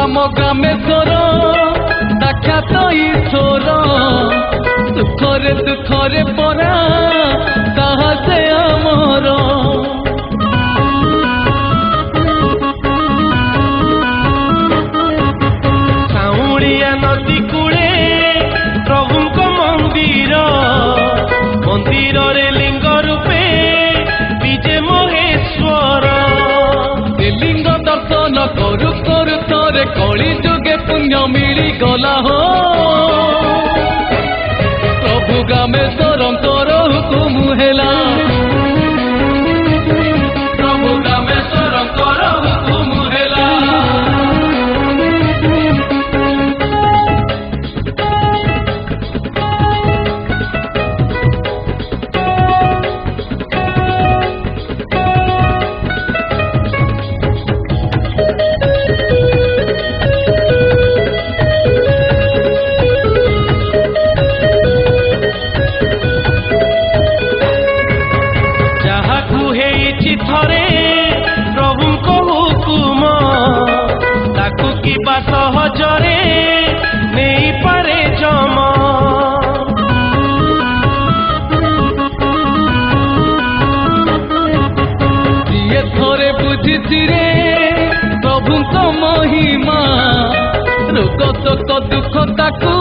आम ग्रामेश्वर साक्षात ईश्वर सुखरे दुखरे परा साहसे आमर साउलिया नदी कूले प्रभुंक मंदिर मंदिर रे लिंग रूपे विजय महेश्वर लिंग दर्शन करू करू थरे कली जुगे पुण्य मिली गला हो प्रभु ग्रामेश्वरंकर हुकुम हेला प्रभु ग्रामेश्वरंकर हुकुम हेला थरे प्रभु को हुकुम ताकू की सहजरे नहीं पारे जम ये थोड़े बुझी रे प्रभु को महिमा रोग शोक दुख ताकू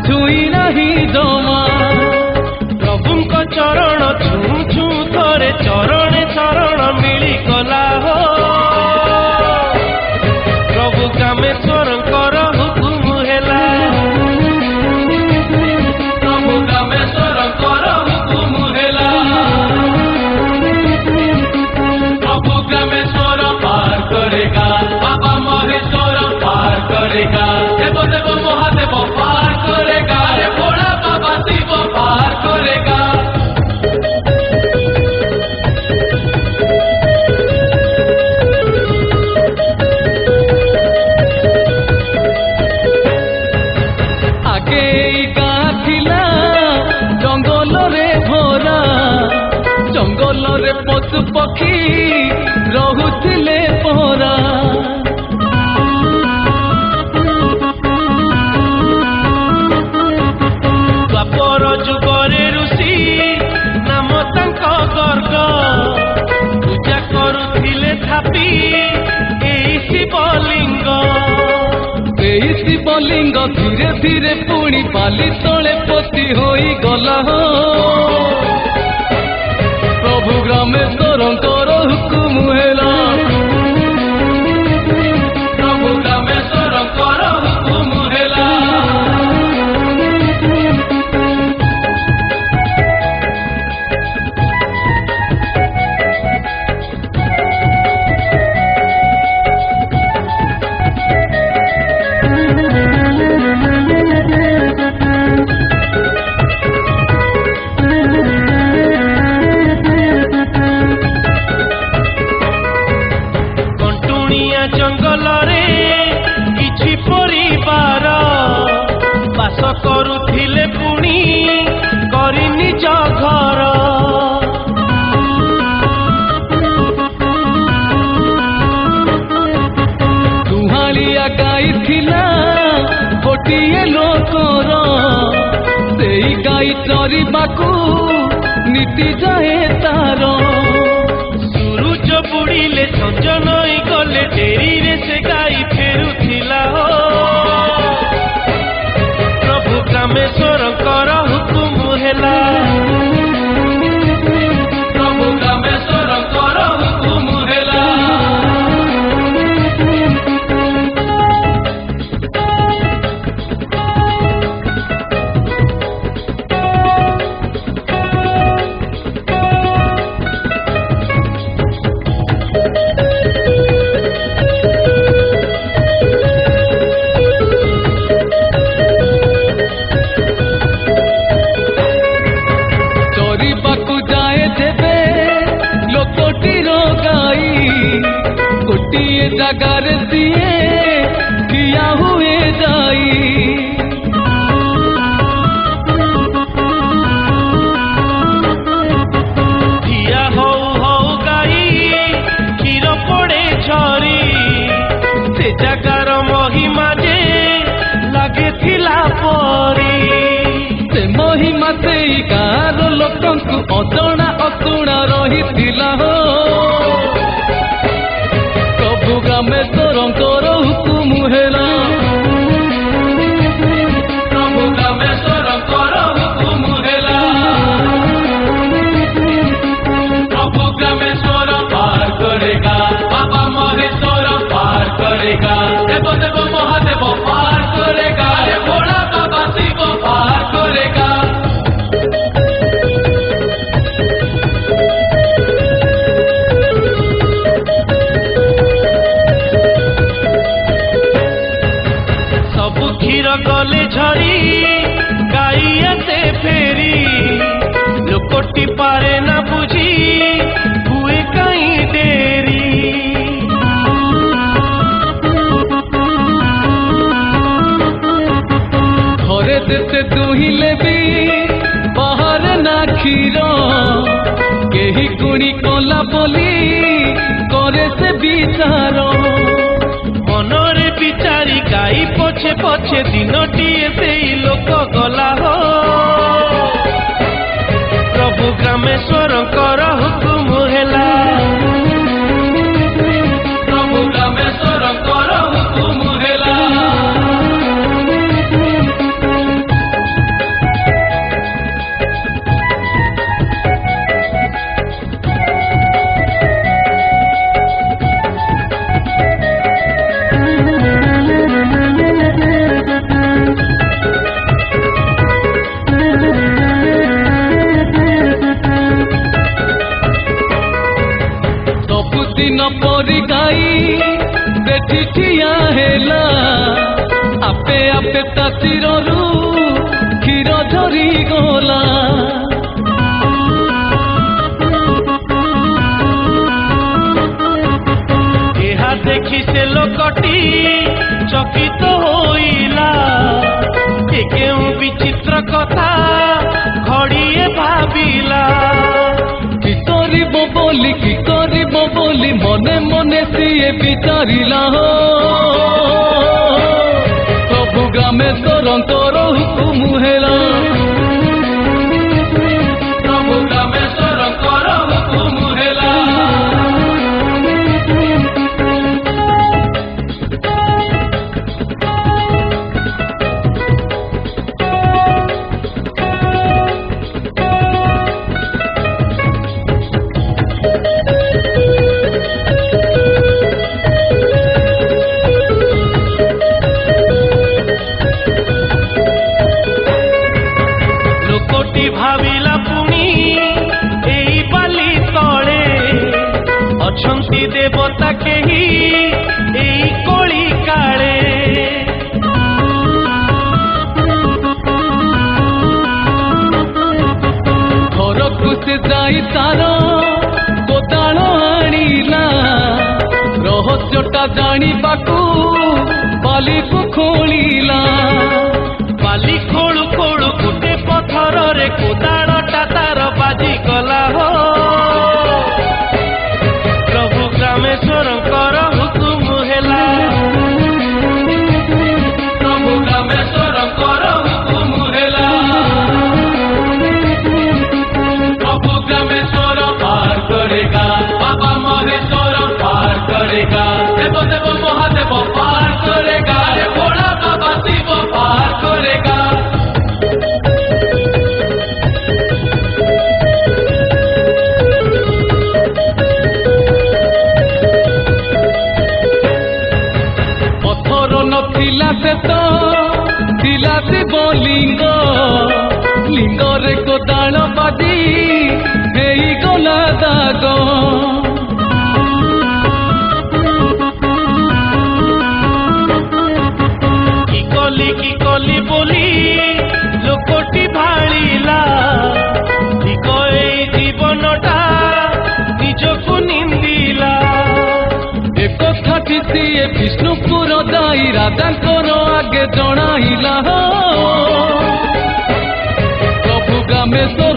छुई नहीं जमा प्रभु को चरण छू छू थरे चरण शरण मिली गला हो प्रभु ग्रामेश्वरंकर हुकुम हेला प्रभु ग्रामेश्वरंकर हुकुम हेला प्रभु ग्रामेश्वर पार करेगा बाबा महेश्वर पार करेगा देव देव महादेव पार करेगा रे भोला बाबा शिव पार करेगा पशु पक्षी रहुथिले पहरा द्वापर जुगरे ऋषि नाम तांक गर्ग पूजा करुथिले थापी एई शिवलिंग धीरे धीरे पुणी बाली तले पति होई गला हो प्रभु ग्रामेश्वरंकर हुकुम हेला प्रभु ग्रामेश्वरंकर हुकुम हेला जंगल रे किछि परिवार बास करुथिले पुणी करि निज घर दुहालिया गाई थिला गोटिए लोकर सेई गाई चरिबाकू नीति जाए तार सूरज बुड़िले संज नई गले डेरी रे से गाई फेरुथिला हो प्रभु ग्रामेश्वरंकर हुकुम हेला प्रभु ग्रामेश्वरंकर हुकुम हेला गाँर लोकंकु अजणा अशुणा रहिथिला हो प्रभु रामेश्वरंकर हुकुम हेला प्रभु रामेश्वरंकर हुकुम हेला प्रभु रामेश्वर पार करेगा बाबा महेश्वर पार करेगा देव देव महादेव पार करेगा रे भोला बाबा शिव पार करेगा सब क्षीर गले झरी गाइयाते फेरी लोकटी पारे ना बुझी हुए कहीं देरी घरे देते दुहिले भी बाहर ना क्षीर केही गुणी कला बोली करे से विचार मनरे बिचारी गाई पछे पछे दिनटीए सेई लोक गला हो प्रभु रामेश्वरंकर हुकुम हेला प्रभु रामेश्वरंकर हुकुम हेला दिन परी गाई बेठी ठिया हेला आपे आपे तासीरु क्षीर झरी गला एहा देखी से लोकटी चकित होइला ए केउ विचित्र कथा घड़िए भाबिला कि करिब बोली मने मने सिए विचारिला हो प्रभु रामेश्वरंकर हुकुम हेला प्रभु रामेश्वरंकर हुकुम हेला भाविला पुणी एई बाली तले अछंती देवता केही एई कोली काले घरकु से जाई तार कोदाल आनिला रहस्यटा जानिबाकू बाली को खोलिला बाली खोलु खोलु गुटे पथर रे कोदाड़टा तार बाजी गला हो प्रभु रामेश्वरंकर हुकुम हेला प्रभु रामेश्वरंकर हुकुम हेला प्रभु रामेश्वर पार करेगा बाबा महेश्वर पार करेगा देव देव महादेव पार करेगा रे भोला बाबा शिव पार करेगा नथिला से तो थिला शिवलिंग लिंग रे कोदाल बाजी हेई गला दाग की कली बोली लोकटी भाड़िला जीवनटा निजको निंदिला एक कथाटी सीए विष्णुपुर दाई राजांकर आगे जणाइला हो प्रभु रामेश्वर